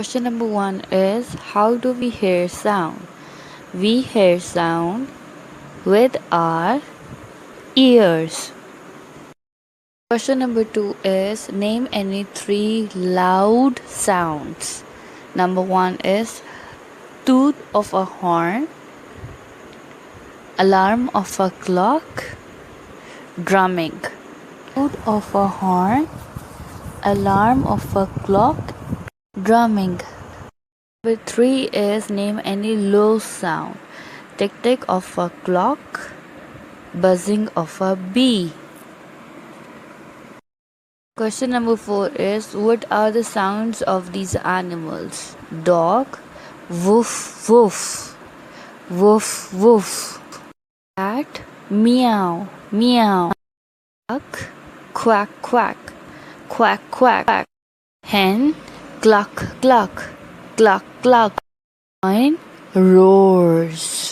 Question number 1 is, how do we hear sound? We hear sound with our ears. Question number 2 is, name any 3 loud sounds. Number 1 is toot of a horn, alarm of a clock, drumming. Toot of a horn, alarm of a clock, drumming. Number 3 is, name any low sound. Tick tick of a clock, buzzing of a bee. Question number 4 is, what are the sounds of these animals? Dog, woof woof, woof woof. Cat, meow meow. Duck, quack quack, quack quack. Hen, cluck cluck, cluck cluck. Lion roars.